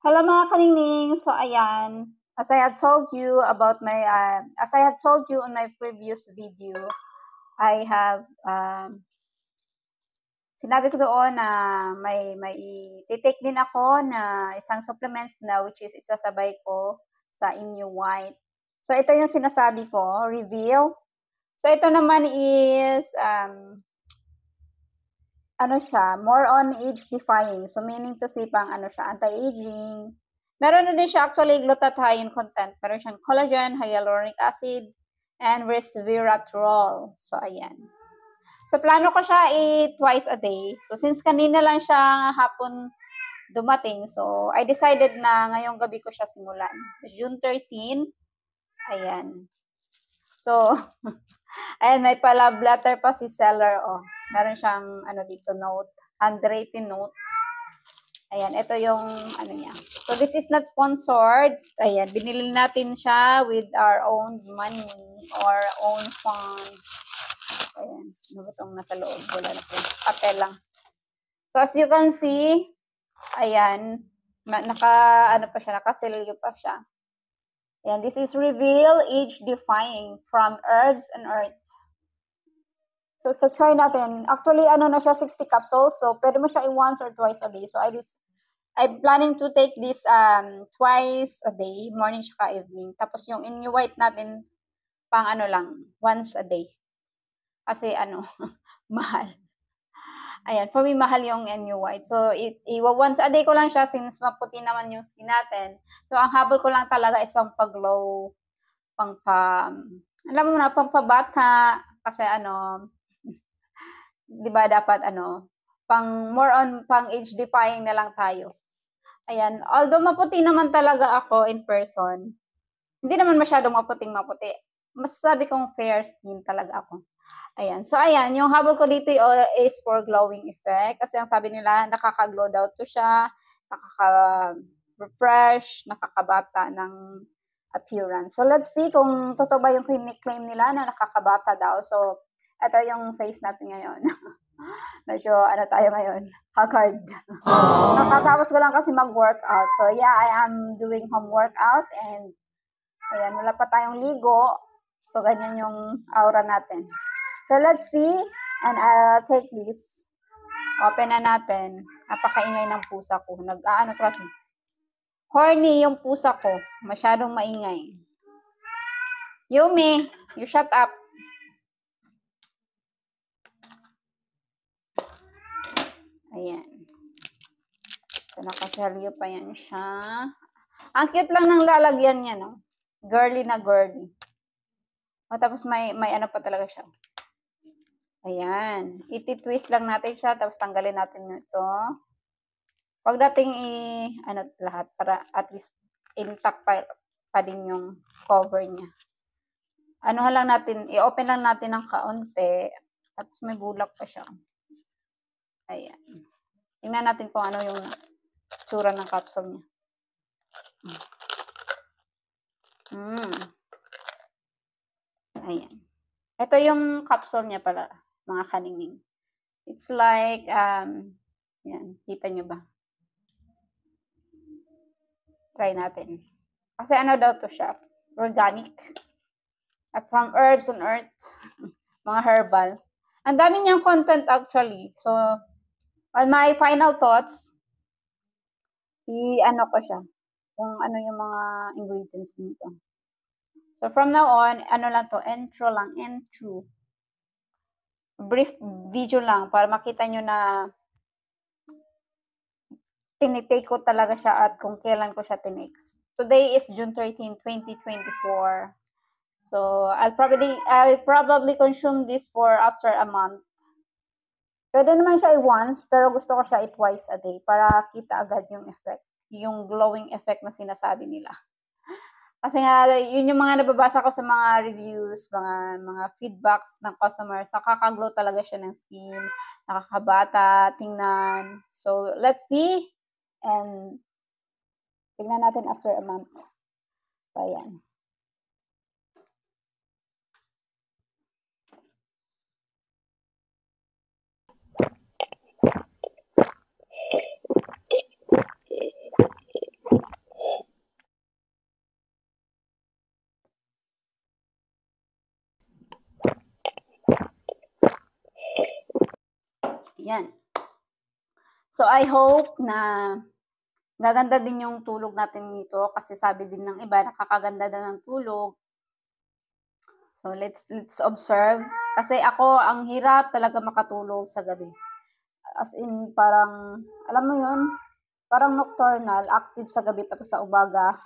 Hello mga kaningning. So ayan, as I have told you on my previous video, I have sinabi ko doon na may i-take din ako na isang supplements na which is isasabay ko sa Inyo White. So ito yung sinasabi ko, reveal. So ito naman is ano siya, more on age-defying. So, meaning to say, anti-aging. Meron na din siya actually glutathione content. Meron siyang collagen, hyaluronic acid, and resveratrol. So, ayan. So, plano ko siya twice a day. So, since kanina lang siya hapon dumating, so, I decided na ngayong gabi ko siya simulan. June 13, ayan. So, ayan, may pala blatter pa si seller, oh. Meron siyang, dito, note, handwritten notes. Ayan, ito yung, niya. So, this is not sponsored. Ayan, binili natin siya with our own money or own funds. Ayan, ano ba itong nasa loob? Wala na po. Papel lang. So, as you can see, ayan, nakasilyo pa siya. Ayan, this is Reveal Age-Defying from Herbs and Earth. So, try natin. Actually, na siya, 60 capsules. So, pwede mo siya once or twice a day. So, I'm planning to take this twice a day, morning tsaka evening. Tapos, yung Inyo White natin, pang lang, once a day. Kasi, mahal. Ayan, for me, mahal yung Inyo White. So, once a day ko lang siya since maputi naman yung skin natin. So, ang habol ko lang talaga is pang-glow, alam mo na, pang-pabata. Kasi, di ba dapat pang age-defying na lang tayo. Ayan, although maputi naman talaga ako in person, hindi naman masyadong maputing-maputi. Masasabi kong fair skin talaga ako. Ayan, so ayan, yung habol ko dito is for glowing effect. Kasi ang sabi nila, nakaka-glow daw to siya, nakaka-refresh, nakakabata ng appearance. So let's see kung totoo ba yung claim nila na nakakabata daw. So, ito yung face natin ngayon. Medyo, tayo ngayon, haggard. Nakatapos ko lang kasi mag-workout. So, yeah, I am doing home workout and, ayan, wala pa tayong ligo. So, ganyan yung aura natin. So, let's see. And I'll take this. Open na natin. Napakaingay ng pusa ko. Nag-aano to kasi. Horny yung pusa ko. Masyadong maingay. Yumi, you shut up. Ayan. So, nakaselyo pa yan siya. Ang cute lang ng lalagyan niya, no? Girly na girly. O, tapos may ano pa talaga siya. Ayan. Iti-twist lang natin siya, tapos tanggalin natin ito. Huwag nating lahat para at least intact pa din yung cover niya. Lang natin, i-open lang natin ng kaunti. Tapos may bulak pa siya. Ayan. Tingnan natin kung ano yung tsura ng capsule niya. Ayan. Ito yung capsule niya pala, mga kaningning. It's like, yan, kita nyo ba? Try natin. Kasi daw to siya? Organic. From Herbs and Earth. Mga herbal. Ang dami niyang content actually. So, on my final thoughts, ko siya. Kung ano yung mga ingredients nito. So, from now on, lang to, intro. Brief video lang para makita nyo na tinitake ko talaga siya at kung kailan ko siya tinake. Today is June 13, 2024. So, I'll probably consume this for after a month. Pwede naman siya once, pero gusto ko siya twice a day para kita agad yung effect, yung glowing effect na sinasabi nila. Kasi nga, yun yung mga nababasa ko sa mga reviews, mga feedbacks ng customers. Nakaka-glow talaga siya ng skin, nakakabata, tingnan. So, let's see. And, tingnan natin after a month. So, ayan. Yan. So, I hope na gaganda din yung tulog natin nito kasi sabi din ng iba, nakakaganda daw ng tulog. So, let's observe. Kasi ako, ang hirap talaga makatulog sa gabi. As in, parang, alam mo yun, parang nocturnal, active sa gabi tapos sa umaga,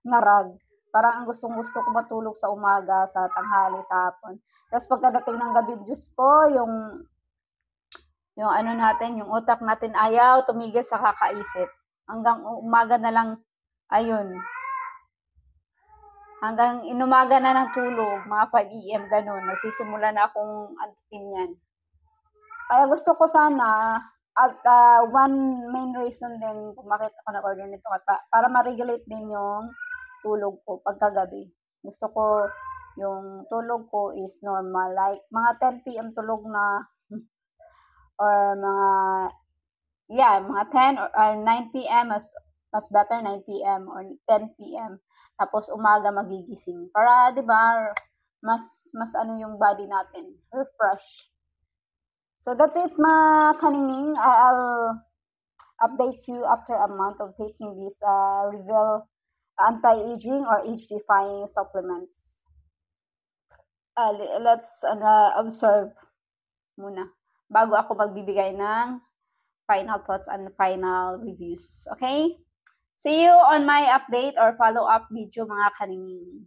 ngarag. Parang ang gustong-gusto ko matulog sa umaga, sa tanghali, sa hapon. Tapos pagkadating ng gabi, Diyos ko, yung ano natin, yung utak natin ayaw tumigil sa kakaisip. Hanggang umaga na lang, ayun, hanggang inumaga na ng tulog, mga 5 AM, ganun. Nagsisimula na akong antukin yan. Kaya gusto ko sana, at one main reason din kung bakit ako nag-order nito, para ma-regulate din yung tulog ko pagkagabi. Gusto ko yung tulog ko is normal. Like, mga 10 PM tulog na, or mga 10 or 9 PM, mas better 9 PM or 10 PM. Tapos umaga magigising. Para, 'di ba, mas ano yung body natin, refresh. So that's it, mga kaningning. I'll update you after a month of taking this Reveal anti-aging or age-defying supplements. Let's observe muna bago ako magbibigay ng final thoughts and final reviews. Okay? See you on my update or follow-up video, mga kaningning.